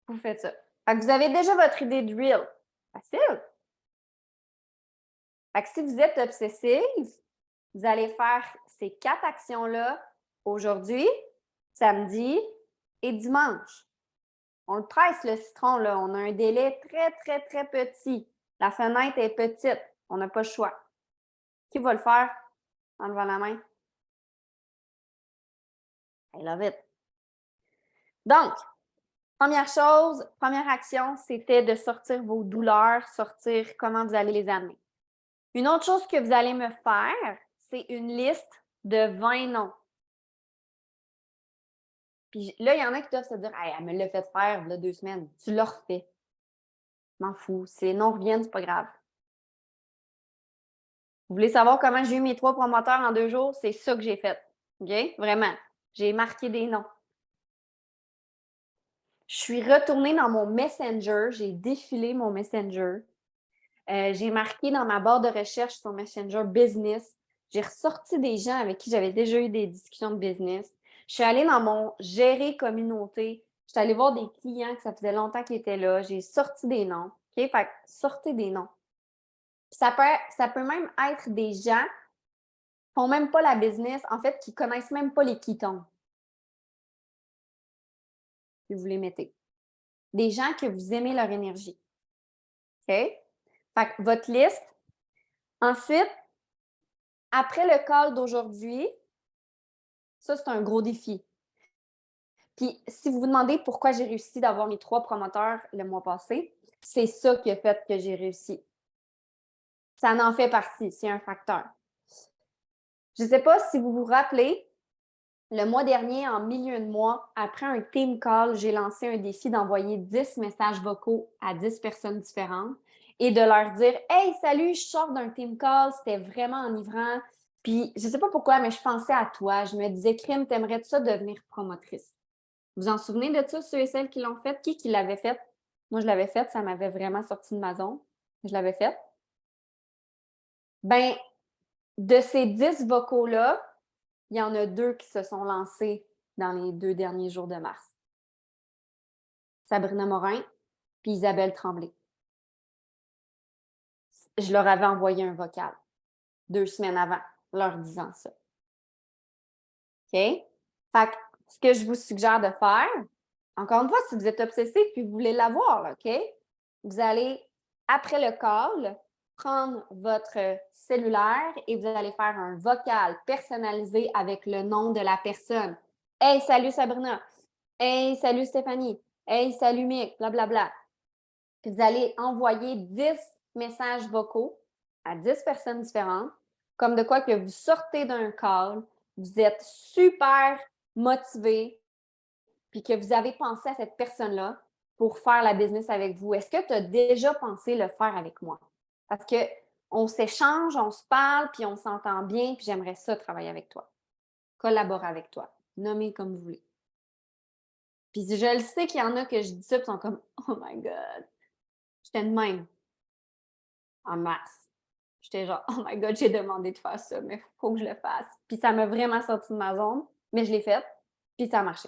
vous faites ça. Fait que vous avez déjà votre idée de reel. Facile. Fait que si vous êtes obsessive, vous allez faire ces 4 actions-là aujourd'hui, samedi et dimanche. On le presse, le citron, là. On a un délai très, très, très petit. La fenêtre est petite. On n'a pas le choix. Qui va le faire en levant la main? I love it. Donc, première chose, première action, c'était de sortir vos douleurs, sortir comment vous allez les amener. Une autre chose que vous allez me faire, c'est une liste de 20 noms. Puis là, il y en a qui doivent se dire, hey, elle me l'a fait faire là, 2 semaines. Tu l'as refait. M'en fous. C'est non revienne, c'est pas grave. Vous voulez savoir comment j'ai eu mes 3 promoteurs en 2 jours? C'est ça que j'ai fait. OK? Vraiment. J'ai marqué des noms. Je suis retournée dans mon Messenger. J'ai défilé mon Messenger. J'ai marqué dans ma barre de recherche sur Messenger Business. J'ai ressorti des gens avec qui j'avais déjà eu des discussions de business. Je suis allée dans mon gérer communauté. Je suis allée voir des clients que ça faisait longtemps qu'ils étaient là. J'ai sorti des noms. OK? Fait que sortez des noms. Ça peut même être des gens qui font même pas la business, en fait, qui connaissent même pas les Ketone. Puis vous les mettez. Des gens que vous aimez leur énergie. OK? Fait que votre liste. Ensuite, après le call d'aujourd'hui, ça, c'est un gros défi. Puis, si vous vous demandez pourquoi j'ai réussi d'avoir mes 3 promoteurs le mois passé, c'est ça qui a fait que j'ai réussi. Ça en fait partie, c'est un facteur. Je ne sais pas si vous vous rappelez, le mois dernier, en milieu de mois, après un team call, j'ai lancé un défi d'envoyer 10 messages vocaux à 10 personnes différentes et de leur dire « Hey, salut, je sors d'un team call, c'était vraiment enivrant. » Puis, je ne sais pas pourquoi, mais je pensais à toi. Je me disais « Crime, t'aimerais-tu ça devenir promotrice? » Vous en souvenez de ça, ceux et celles qui l'ont fait? Qui l'avait fait? Moi, je l'avais fait, ça m'avait vraiment sorti de ma zone. Je l'avais fait. Ben, de ces 10 vocaux-là, il y en a 2 qui se sont lancés dans les 2 derniers jours de mars. Sabrina Morin puis Isabelle Tremblay. Je leur avais envoyé un vocal 2 semaines avant, leur disant ça. OK? Fait que ce que je vous suggère de faire, encore une fois, si vous êtes obsessif puis vous voulez l'avoir, là, OK? Vous allez, après le call, prendre votre cellulaire et vous allez faire un vocal personnalisé avec le nom de la personne. « Hey, salut Sabrina! Hey, salut Stéphanie! Hey, salut Mick! » Blablabla. Puis vous allez envoyer 10 messages vocaux à 10 personnes différentes, comme de quoi que vous sortez d'un call, vous êtes super motivé, puis que vous avez pensé à cette personne-là pour faire la business avec vous. Est-ce que tu as déjà pensé le faire avec moi? Parce qu'on s'échange, on se parle, puis on s'entend bien, puis j'aimerais ça travailler avec toi, collaborer avec toi, nommer comme vous voulez. Puis je le sais qu'il y en a que je dis ça, puis ils sont comme « Oh my God! » J'étais de même en mars. J'étais genre « Oh my God, j'ai demandé de faire ça, mais il faut que je le fasse. » Puis ça m'a vraiment sorti de ma zone, mais je l'ai fait, puis ça a marché.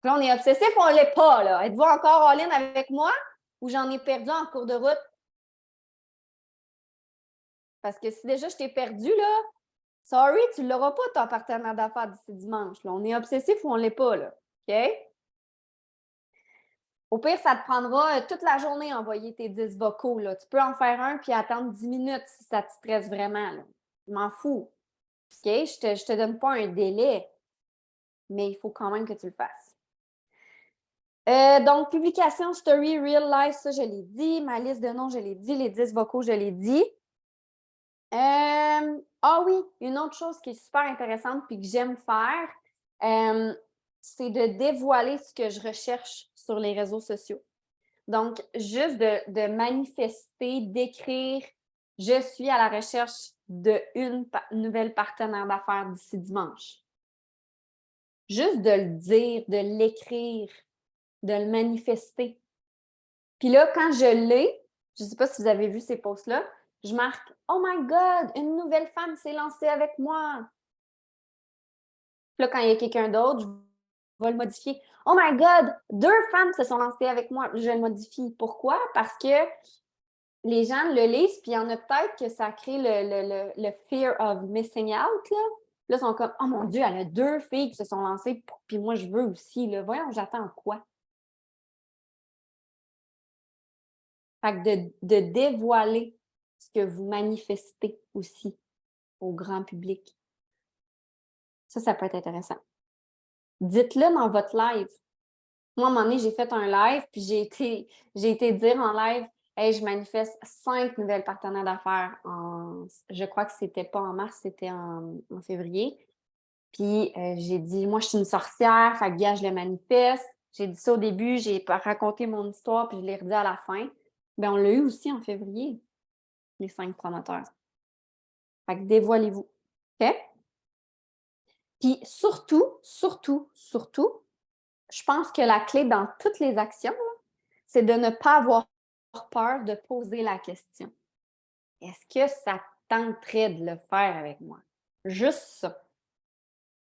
Là, on est obsessif ou on ne l'est pas, là? Êtes-vous encore all-in avec moi ou j'en ai perdu en cours de route? Parce que si déjà je t'ai perdu, là, sorry, tu ne l'auras pas, ton partenaire d'affaires d'ici dimanche. Là. On est obsessif ou on ne l'est pas, là. OK? Au pire, ça te prendra toute la journée à envoyer tes 10 vocaux. Là. Tu peux en faire un puis attendre 10 minutes si ça te stresse vraiment. Là. Je m'en fous. OK? Je ne te donne pas un délai, mais il faut quand même que tu le fasses. Donc, publication, story, real life, ça, je l'ai dit. Ma liste de noms, je l'ai dit. Les 10 vocaux, je l'ai dit. Ah oui, une autre chose qui est super intéressante puis que j'aime faire, c'est de dévoiler ce que je recherche sur les réseaux sociaux. Donc, juste de manifester, d'écrire « Je suis à la recherche d'une nouvelle partenaire d'affaires d'ici dimanche ». Juste de le dire, de l'écrire, de le manifester. Puis là, quand je l'ai, je ne sais pas si vous avez vu ces posts-là, je marque « Oh my God, une nouvelle femme s'est lancée avec moi! » Puis là, quand il y a quelqu'un d'autre, je vais le modifier. « Oh my God, 2 femmes se sont lancées avec moi! » Je le modifie. Pourquoi? Parce que les gens le lisent, puis il y en a peut-être que ça crée le fear of missing out, là. Là, ils sont comme « Oh mon Dieu, elle a 2 filles qui se sont lancées, puis moi, je veux aussi. » Là. Voyons, j'attends quoi? Fait que de dévoiler ce que vous manifestez aussi au grand public. Ça peut être intéressant. Dites-le dans votre live. Moi, à un moment donné, j'ai fait un live, puis j'ai été dire en live « Hey, je manifeste 5 nouvelles partenaires d'affaires. Je crois que c'était pas en mars, c'était en février. Puis j'ai dit, moi, je suis une sorcière, fait que gars, je le manifeste. J'ai dit ça au début, j'ai raconté mon histoire, puis je l'ai redit à la fin. Bien, on l'a eu aussi en février, les 5 promoteurs. Fait que dévoilez-vous. OK? Puis surtout, je pense que la clé dans toutes les actions, là, c'est de ne pas avoir peur de poser la question. Est-ce que ça tenterait de le faire avec moi? Juste ça.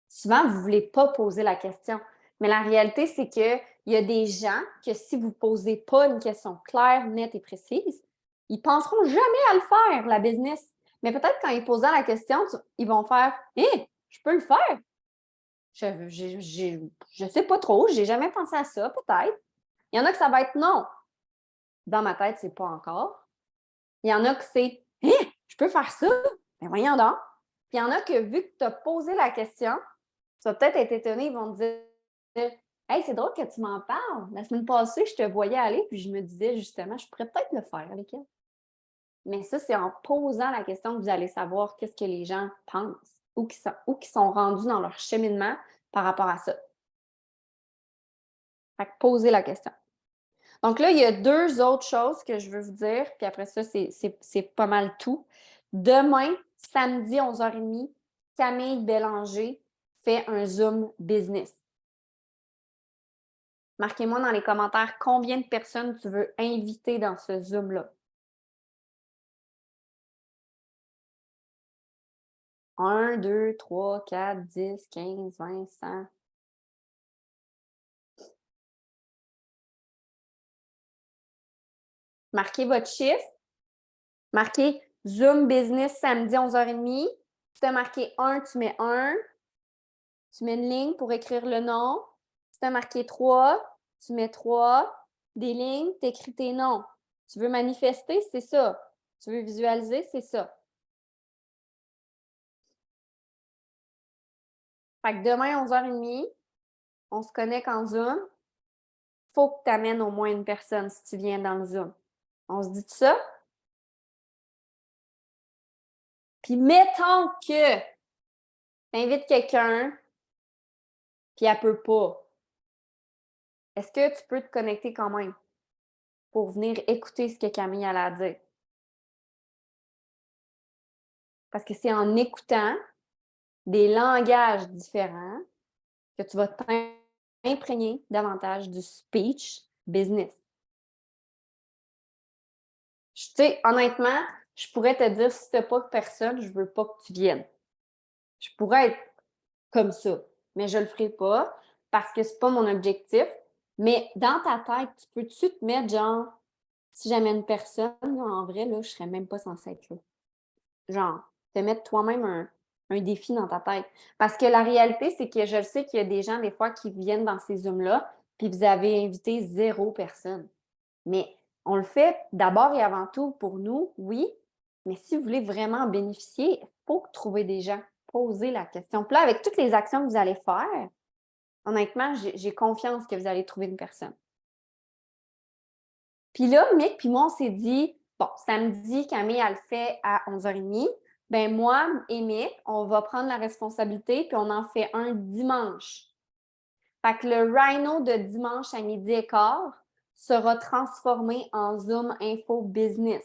Souvent, vous ne voulez pas poser la question. Mais la réalité, c'est qu'il y a des gens que si vous ne posez pas une question claire, nette et précise, ils ne penseront jamais à le faire, la business. Mais peut-être quand ils posent la question, ils vont faire hé, je peux le faire. Je ne sais pas trop, je n'ai jamais pensé à ça, peut-être. Il y en a que ça va être non. Dans ma tête, c'est pas encore. Il y en a que c'est hé, je peux faire ça. Ben voyons donc. Puis il y en a que vu que tu as posé la question, tu vas peut-être être étonné, ils vont te dire hey, c'est drôle que tu m'en parles. La semaine passée, je te voyais aller, puis je me disais justement, je pourrais peut-être le faire avec elle. Mais ça, c'est en posant la question que vous allez savoir qu'est-ce que les gens pensent ou qui sont rendus dans leur cheminement par rapport à ça. Fait que posez la question. Donc là, il y a 2 autres choses que je veux vous dire, puis après ça, c'est pas mal tout. Demain, samedi 11h30, Camille Bélanger fait un Zoom business. Marquez-moi dans les commentaires combien de personnes tu veux inviter dans ce Zoom-là. 1, 2, 3, 4, 10, 15, 20, 100. Marquez votre chiffre. Marquez Zoom Business samedi 11h30. Si tu as marqué 1, tu mets 1. Tu mets une ligne pour écrire le nom. Si tu as marqué 3, tu mets 3. Des lignes, tu écris tes noms. Tu veux manifester, c'est ça. Tu veux visualiser, c'est ça. Fait que demain, 11h30, on se connecte en Zoom. Il faut que tu amènes au moins une personne si tu viens dans le Zoom. On se dit tout ça? Puis mettons que tu invites quelqu'un, puis elle ne peut pas. Est-ce que tu peux te connecter quand même pour venir écouter ce que Camille a à dire? Parce que c'est en écoutant des langages différents que tu vas t'imprégner davantage du speech business. Tu sais, honnêtement, je pourrais te dire, si tu n'as pas de personne, je ne veux pas que tu viennes. Je pourrais être comme ça, mais je ne le ferai pas parce que ce n'est pas mon objectif. Mais dans ta tête, tu peux-tu te mettre genre, si jamais une personne, là, en vrai, là, je ne serais même pas censée être là. Genre, te mettre toi-même un défi dans ta tête. Parce que la réalité, c'est que je sais qu'il y a des gens, des fois, qui viennent dans ces Zooms-là, puis vous avez invité 0 personne. Mais on le fait d'abord et avant tout pour nous, oui, mais si vous voulez vraiment en bénéficier, il faut trouver des gens, poser la question. Puis là, avec toutes les actions que vous allez faire, honnêtement, j'ai confiance que vous allez trouver une personne. Puis là, Mick puis moi, on s'est dit, bon, samedi, Camille, elle le fait à 11h30. Ben moi et Mick, on va prendre la responsabilité, puis on en fait un dimanche. Fait que le Rhino de dimanche à 12h15 sera transformé en Zoom Info Business.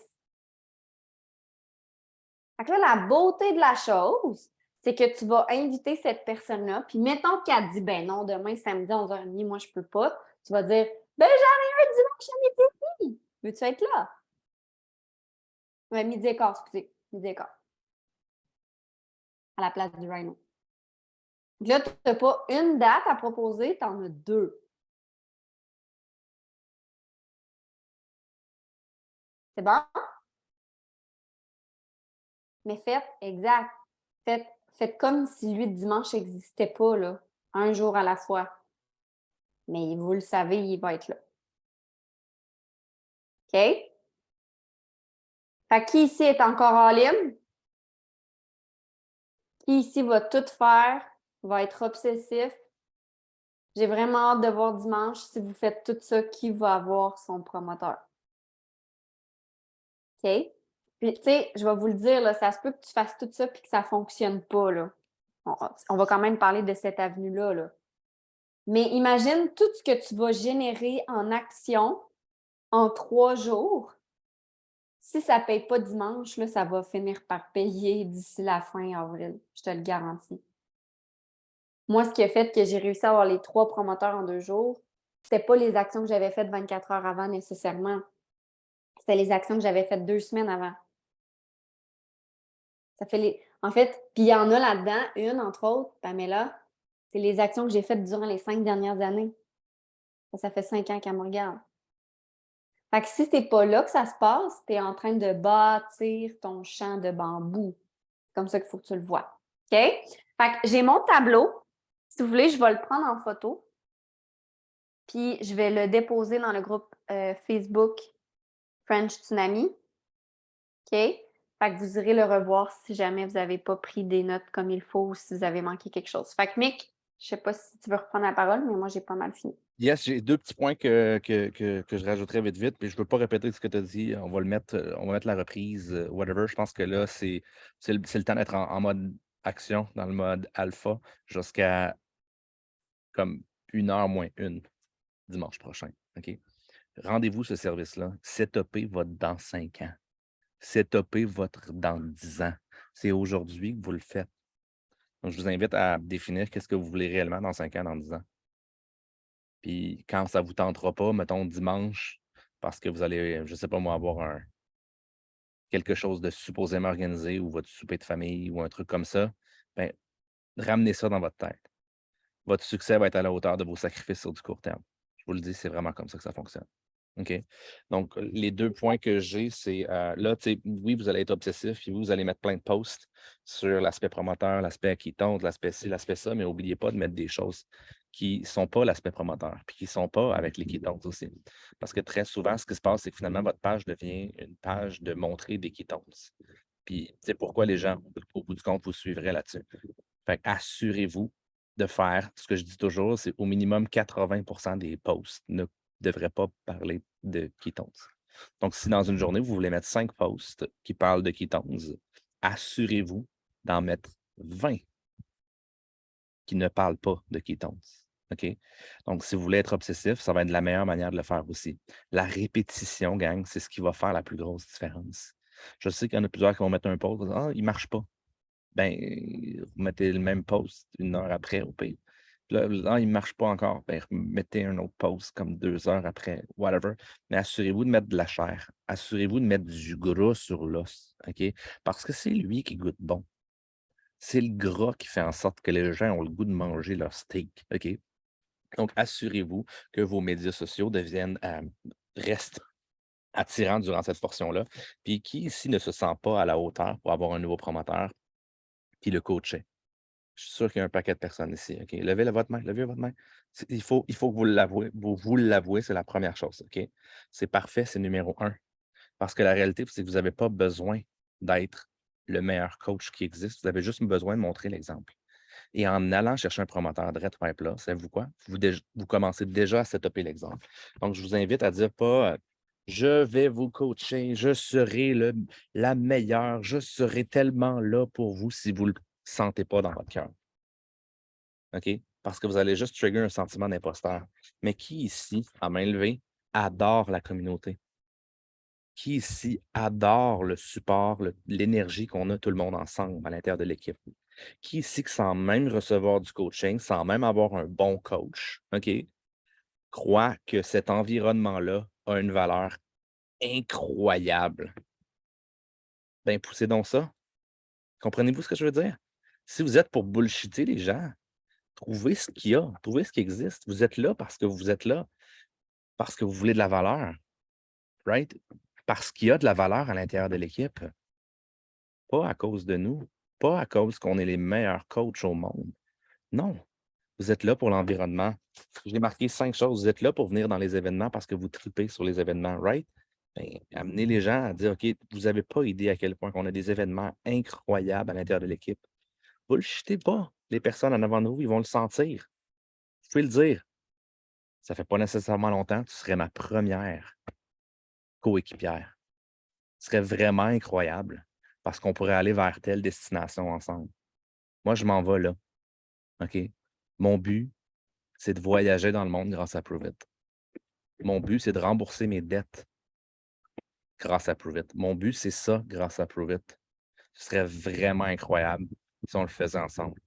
Fait que là, la beauté de la chose, c'est que tu vas inviter cette personne-là, puis mettons qu'elle dit, ben non, demain, samedi, 11h30, moi, je peux pas. Tu vas dire, ben j'en ai un dimanche à midi. Veux-tu être là? Ouais, 12h15, excusez. 12h15. À la place du Rhino. Donc là, tu n'as pas une date à proposer, tu en as 2. C'est bon? Mais exact. Faites comme si lui, dimanche n'existait pas, là. Un jour à la fois. Mais vous le savez, il va être là. OK? Fait qui ici est encore en ligne? Qui ici va tout faire? Va être obsessif? J'ai vraiment hâte de voir dimanche si vous faites tout ça, qui va avoir son promoteur. OK? Puis, tu sais, je vais vous le dire, là, ça se peut que tu fasses tout ça et que ça ne fonctionne pas, là. on va quand même parler de cette avenue-là, là. Mais imagine tout ce que tu vas générer en action en 3 jours. Si ça ne paye pas dimanche, là, ça va finir par payer d'ici la fin avril, je te le garantis. Moi, ce qui a fait que j'ai réussi à avoir les 3 promoteurs en 2 jours, c'était pas les actions que j'avais faites 24 heures avant nécessairement. C'était les actions que j'avais faites 2 semaines avant. Ça fait en fait, puis il y en a là-dedans, une entre autres, Pamela, c'est les actions que j'ai faites durant les 5 dernières années. Ça fait 5 ans qu'elle me regarde. Fait que si c'est pas là que ça se passe, tu es en train de bâtir ton champ de bambou. C'est comme ça qu'il faut que tu le vois. OK? Fait que j'ai mon tableau. Si vous voulez, je vais le prendre en photo. Puis je vais le déposer dans le groupe Facebook French Tsunami. OK? Fait que vous irez le revoir si jamais vous n'avez pas pris des notes comme il faut ou si vous avez manqué quelque chose. Fait que Mick, je sais pas si tu veux reprendre la parole, mais moi, j'ai pas mal fini. Yes, j'ai 2 petits points que je rajouterais vite, mais je ne veux pas répéter ce que tu as dit. On va mettre la reprise, whatever. Je pense que là, c'est le temps d'être en mode action, dans le mode alpha, jusqu'à comme 1h moins 1 dimanche prochain. OK? Rendez-vous ce service-là. Setupez votre dans 5 ans. Setupez votre dans 10 ans. C'est aujourd'hui que vous le faites. Donc, je vous invite à définir qu'est-ce que vous voulez réellement dans 5 ans, dans 10 ans. Puis quand ça ne vous tentera pas, mettons dimanche, parce que vous allez, je ne sais pas moi, avoir quelque chose de supposément organisé ou votre souper de famille ou un truc comme ça, bien, ramenez ça dans votre tête. Votre succès va être à la hauteur de vos sacrifices sur du court terme. Je vous le dis, c'est vraiment comme ça que ça fonctionne. OK? Donc, les 2 points que j'ai, c'est là, tu sais, oui, vous allez être obsessif, puis vous allez mettre plein de posts sur l'aspect promoteur, l'aspect acquittant, l'aspect ci, l'aspect ça, mais n'oubliez pas de mettre des choses qui ne sont pas l'aspect promoteur, puis qui ne sont pas avec l'équitance aussi. Parce que très souvent, ce qui se passe, c'est que finalement, votre page devient une page de montrer des quittances. Puis, c'est pourquoi les gens, au bout du compte, vous suivraient là-dessus. Fait assurez-vous de faire ce que je dis toujours, c'est au minimum 80% des posts ne devraient pas parler de quittance. Donc, si dans une journée, vous voulez mettre 5 posts qui parlent de quittance, assurez-vous d'en mettre 20 qui ne parlent pas de quittance. OK? Donc, si vous voulez être obsessif, ça va être la meilleure manière de le faire aussi. La répétition, gang, c'est ce qui va faire la plus grosse différence. Je sais qu'il y en a plusieurs qui vont mettre un post, ah, il ne marche pas. Ben, vous mettez le même post 1 heure après au pire. Là, il ne marche pas encore. Ben, mettez un autre post comme 2 heures après, whatever. Mais assurez-vous de mettre de la chair. Assurez-vous de mettre du gras sur l'os. OK? Parce que c'est lui qui goûte bon. C'est le gras qui fait en sorte que les gens ont le goût de manger leur steak. OK? Donc, assurez-vous que vos médias sociaux restent attirants durant cette portion-là. Puis qui ici ne se sent pas à la hauteur pour avoir un nouveau promoteur qui le coachait? Je suis sûr qu'il y a un paquet de personnes ici. OK? Levez votre main, levez votre main. Il faut que vous l'avouez. Vous l'avouez, c'est la première chose. OK? C'est parfait, c'est numéro 1. Parce que la réalité, c'est que vous n'avez pas besoin d'être le meilleur coach qui existe. Vous avez juste besoin de montrer l'exemple. Et en allant chercher un promoteur de Red là, savez-vous quoi? Vous commencez déjà à setuper l'exemple. Donc, je vous invite à dire pas je vais vous coacher, je serai la meilleure, je serai tellement là pour vous si vous ne le sentez pas dans votre cœur. OK? Parce que vous allez juste trigger un sentiment d'imposteur. Mais qui ici, à main levée, adore la communauté? Qui ici adore le support, l'énergie qu'on a tout le monde ensemble à l'intérieur de l'équipe? Qui ici, sans même recevoir du coaching, sans même avoir un bon coach, OK, croit que cet environnement-là a une valeur incroyable? Ben, poussez donc ça. Comprenez-vous ce que je veux dire? Si vous êtes pour bullshitter les gens, trouvez ce qu'il y a, trouvez ce qui existe. Vous êtes là parce que vous êtes là, parce que vous voulez de la valeur, right? Parce qu'il y a de la valeur à l'intérieur de l'équipe. Pas à cause de nous, pas à cause qu'on est les meilleurs coachs au monde. Non, vous êtes là pour l'environnement. J'ai marqué 5 choses. Vous êtes là pour venir dans les événements parce que vous tripez sur les événements, right? Bien, amenez les gens à dire, OK, vous n'avez pas idée à quel point on a des événements incroyables à l'intérieur de l'équipe. Vous ne le jetez pas. Les personnes en avant de vous, ils vont le sentir. Vous pouvez le dire. Ça ne fait pas nécessairement longtemps, tu serais ma première coéquipière. Ce serait vraiment incroyable parce qu'on pourrait aller vers telle destination ensemble. Moi, je m'en vais là. OK? Mon but, c'est de voyager dans le monde grâce à Prove It. Mon but, c'est de rembourser mes dettes grâce à Prove It. Mon but, c'est ça grâce à Prove It. Ce serait vraiment incroyable si on le faisait ensemble.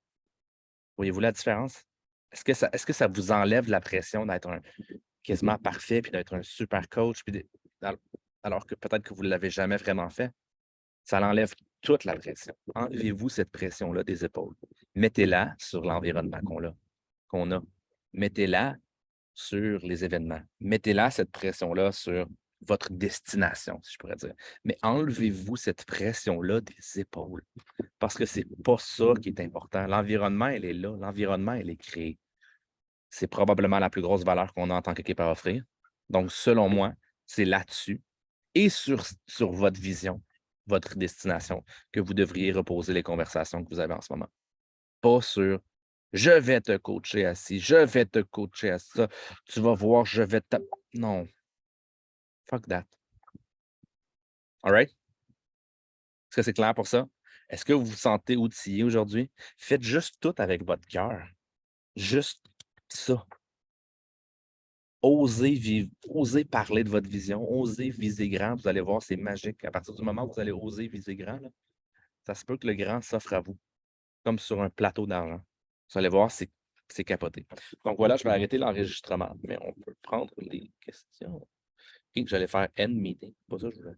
Voyez-vous la différence? Est-ce que ça vous enlève la pression d'être quasiment parfait, puis d'être un super coach, alors que peut-être que vous ne l'avez jamais vraiment fait? Ça enlève toute la pression. Enlevez-vous cette pression-là des épaules. Mettez-la sur l'environnement qu'on a. Mettez-la sur les événements. Mettez-la, cette pression-là, sur votre destination, si je pourrais dire. Mais enlevez-vous cette pression-là des épaules. Parce que c'est pas ça qui est important. L'environnement, elle est là. L'environnement, elle est créé. C'est probablement la plus grosse valeur qu'on a en tant qu'équipe à offrir. Donc, selon moi, c'est là-dessus et sur votre vision, votre destination, que vous devriez reposer les conversations que vous avez en ce moment. Pas sur je vais te coacher à ci, je vais te coacher à ça, tu vas voir, je vais te. Non. Fuck that. All right? Est-ce que c'est clair pour ça? Est-ce que vous vous sentez outillé aujourd'hui? Faites juste tout avec votre cœur. Juste ça. Osez vivre, osez parler de votre vision, osez viser grand. Vous allez voir, c'est magique. À partir du moment où vous allez oser viser grand, là, ça se peut que le grand s'offre à vous, comme sur un plateau d'argent. Vous allez voir, c'est capoté. Donc voilà, je vais arrêter l'enregistrement, mais on peut prendre les questions. Et que j'allais faire end meeting. Pas ça, je voulais.